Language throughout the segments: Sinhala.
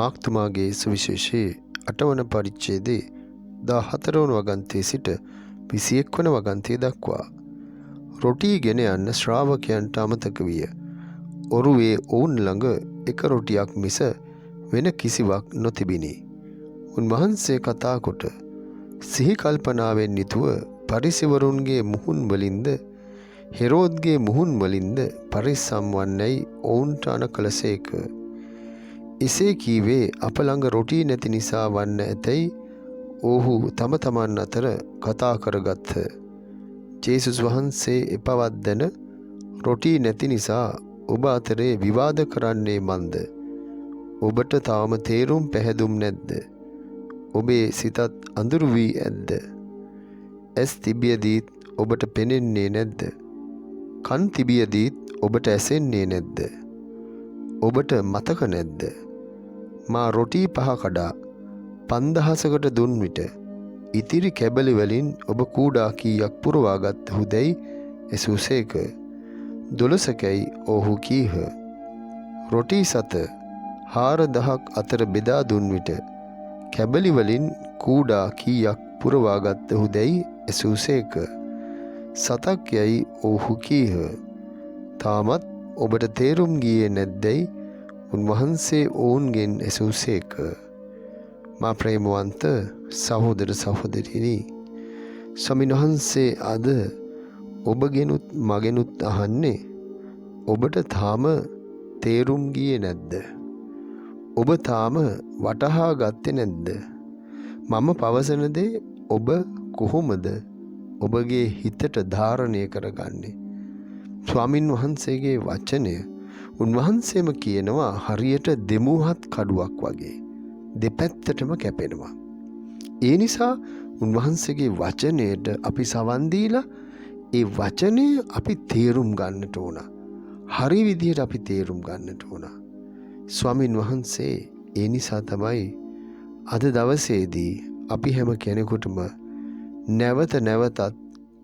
මාක්තුමාගේ සුවිශේෂයේ 8 වන පරිච්ඡේදයේ 14 වන වගන්තියේ සිට 21 වන වගන්තිය දක්වා රොටි ගෙන යන්න ශ්‍රාවකයන්ට අමතක විය. ඔරුවේ ඔවුන් ළඟ එක රොටියක් මිස වෙන කිසිවක් නොතිබිනි. උන්වහන්සේ කතා කොට සිහි කල්පනාවෙන් යුතුව පරිසවරුන්ගේ මුහුන් වලින්ද හෙරෝද්ගේ මුහුන් වලින්ද පරිස්සම් වන්නයි ඔවුන්ට අනකලසේක. එසේ කීවේ අප ළඟ රොටි නැති නිසා වන්න ඇතැයි ඔහු තම තමන් අතර කතා කරගත්හ. ජේසුස් වහන්සේ එපවත් දැන රොටි නැති නිසා ඔබ අතරේ විවාද කරන්නේ මන්ද? ඔබට තාම තේරුම් පැහැදුම් නැද්ද? ඔබේ සිතත් අඳුරු වී ඇද්ද? ඇස් තිබියදීත් ඔබට පෙනෙන්නේ නැද්ද? කන් තිබියදීත් ඔබට ඇසෙන්නේ නැද්ද? ඔබට මතක නැද්ද? මා රොටි 5 කඩා 5000කට දුන් විට ඉතිරි කැබලි වලින් ඔබ කූඩා කීයක් පුරවාගත් හුදැයි එසුසේක. 12කයි ඔහු කීහ. රොටි සත 4000ක් අතර බෙදා දුන් විට කැබලි වලින් කූඩා කීයක් පුරවාගත් හුදැයි එසුසේක. 7ක් යයි ඔහු කීහ. තාමත් ඔබට තේරුම් ගියේ නැද්දැයි උන්වහන්සේ ඔවුන්ගෙන් ඇසූසේක. මා ප්‍රේමවන්ත සහෝදර සහෝදරියනි, ස්වාමීන් වහන්සේ අද ඔබගෙනුත් මගෙනුත් අහන්නේ ඔබට තාම තේරුම් ගියේ නැද්ද? ඔබ තාම වටහා ගත්තේ නැද්ද? මම පවසන දේ ඔබ කොහොමද ඔබගේ හිතට ධාරණය කරගන්නේ? ස්වාමින් වහන්සේගේ වචනය උන්වහන්සේම කියනවා හරියට දෙමුහත් කඩුවක් වගේ දෙපැත්තටම කැපෙනවා. ඒ නිසා උන්වහන්සේගේ වචනයට අපි සවන් දීලා ඒ වචනය අපි තේරුම් ගන්නට ඕන. හරි විදියට අපි තේරුම් ගන්නට ඕන. ස්වාමින් වහන්සේ ඒ නිසා තමයි අද දවසේදී අපි හැම කෙනෙකුටම නැවත නැවතත්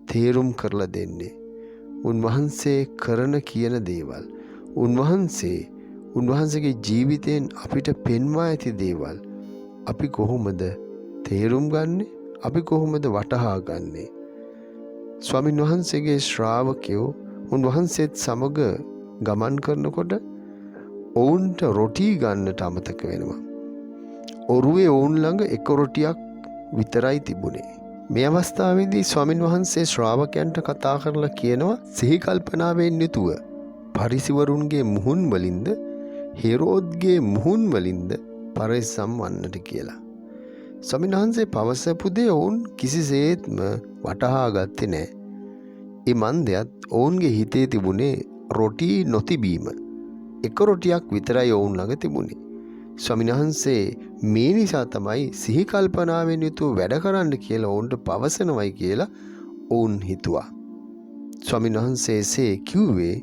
තේරුම් කරලා දෙන්නේ. උන්වහන්සේ කරන කියන දේවල්, උන්වහන්සේගේ ජීවිතයෙන් අපිට පෙන්වා ඇති දේවල් අපි කොහොමද තේරුම් ගන්නෙ? අපි කොහොමද වටහා ගන්නෙ? ස්වාමින් වහන්සේගේ ශ්‍රාවකයෝ උන්වහන්සේත් සමග ගමන් කරනකොට ඔවුන්ට රොටි ගන්නට අමතක වෙනවා. ඔරුවේ ඔවුන් ළඟ එක රොටියක් විතරයි තිබුණේ. මේ අවස්ථාවේදී ස්වාමින් වහන්සේ ශ්‍රාවකයන්ට කතා කරලා කියනවා සිහි කල්පනාවෙන් යුතුව පරිසවරුන්ගේ මුහුන් වලින්ද හෙරෝද්ගේ මුහුන් වලින්ද පරිස්සම් වන්නට කියලා. ස්වාමින් වහන්සේ පවසපු දේ ඔවුන් කිසිසේත්ම වටහා ගත්තේ නැහැ. ඒ මන්දයත් ඔවුන්ගේ හිතේ තිබුණේ රොටි නොතිබීම. එක රොටියක් විතරයි ඔවුන් ළඟ තිබුණේ. ස්වාමීන් වහන්සේ මේ නිසා තමයි සිහි කල්පනාවෙන් යුතුව වැඩ කරන්න කියලා ඔවුන්ට පවසනවයි කියලා ඔවුන් හිතුවා. ස්වාමීන් වහන්සේ එසේ කිව්වේ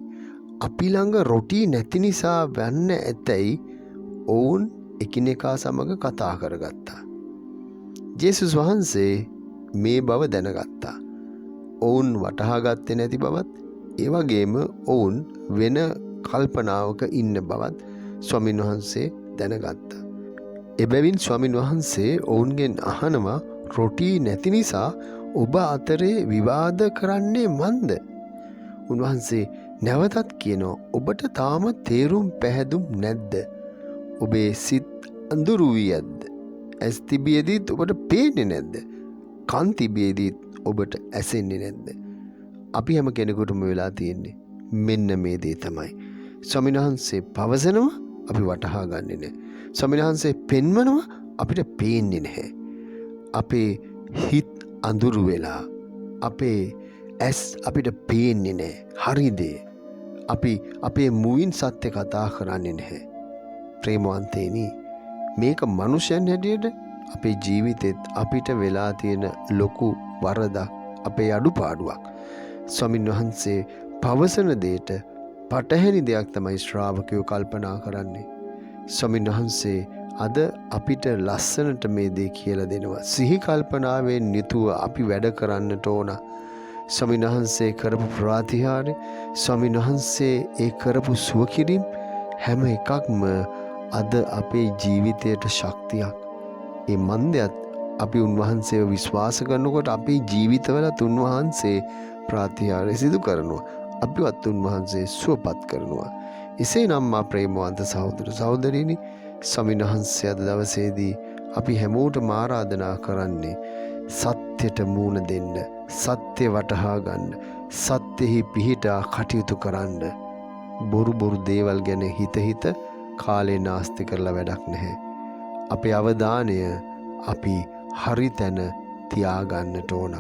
අපි ළඟ රොටි නැති නිසා වන්න ඇතැයි ඔවුන් එකිනෙකා සමග කතා කරගත්තා. ජේසුස් වහන්සේ මේ බව දැනගත්තා. ඔවුන් වටහා ගත්තේ නැති බවත්, ඒ වගේම ඔවුන් වෙන කල්පනාවක ඉන්න බවත් ස්වාමීන් වහන්සේ දැනගත්තා. එබැවින් ස්වාමීන් වහන්සේ ඔවුන්ගෙන් අහනවා රොටි නැති නිසා ඔබ අතරේ විවාද කරන්නේ මන්ද? උන්වහන්සේ නැවතත් කියනවා ඔබට තාම තේරුම් පැහැදුම් නැද්ද? ඔබේ සිත් අඳුරු වී ඇද්ද? ඇස් තිබියදීත් ඔබට පේන්නේ නැද්ද? කන් තිබියදීත් ඔබට ඇසෙන්නේ නැද්ද? අපි හැම කෙනෙකුටම වෙලා තියෙන්නේ මෙන්න මේ දේ තමයි. ස්වාමීන් වහන්සේ පවසනවා අපි වටහා ගන්නේ නැහැ. ස්වාමීන් වහන්සේ පෙන්වනවා අපිට පේන්නේ නැහැ. අපේ හිත අඳුරු වෙලා අපේ ඇස් අපිට පේන්නේ නැහැ. හරිද? අපි අපේ මුවින් සත්‍ය කතා කරන්නේ නැහැ. ප්‍රේමවන්තේනි, මේක මනුෂ්‍යයන් හැටියට අපේ ජීවිතෙත් අපිට වෙලා තියෙන ලොකු වරදක්, අපේ අඩුපාඩුවක්. ස්වාමීන් වහන්සේ පවසන දෙයට පටහැනි දෙයක් තමයි ශ්‍රාවකයෝ කල්පනා කරන්නේ. ස්වාමීන් වහන්සේ අද අපිට ලස්සනට මේ දේ කියලා දෙනවා. සිහි කල්පනාවෙන් යුතුව අපි වැඩ කරන්නට ඕන. ස්වාමීන් වහන්සේ කරපු ප්‍රාතිහාර්ය, ස්වාමීන් වහන්සේ ඒ කරපු සුවකිරීම හැම එකක්ම අද අපේ ජීවිතයට ශක්තියක්. ඒ මන්දයත් අපි උන්වහන්සේව විශ්වාස කරනකොට අපේ ජීවිතවලත් උන්වහන්සේ ප්‍රාතිහාර්ය සිදු කරනවා. අපිවත් උන්වහන්සේ සුවපත් කරනවා. එසේ නම් මා ප්‍රේමවන්ත සහෝදර සහෝදරියනි, ස්වාමීන් වහන්සේ අද දවසේදී අපි හැමෝටම ආරාධනා කරන්නේ සත්‍යයට මූණ දෙන්න, සත්‍ය වටහා ගන්න, සත්‍යෙහි පිහිටා කටයුතු කරන්න. බොරු දේවල් ගැන හිත කාලේ නාස්ති කරලා වැඩක් නැහැ. අපේ අවධානය අපි හරි තැන තියාගන්නට ඕන.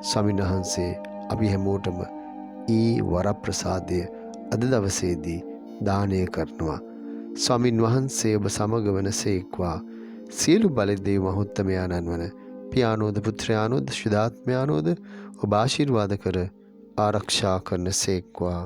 ස්වාමීන් වහන්සේ අපි හැමෝටම ඒ වරප්‍රසාදය අද දවසේදී දානය කරනවා. ස්වාමීන් වහන්සේ ඔබ සමග වන සේක්වා. සියලු බලදේව මහෝත්තමයාණන් වන පියානෝද පුත්‍රයානෝද ශුද්ධාත්මයානෝද ඔබ ආශිර්වාද කර ආරක්ෂා කරන සේක්වා.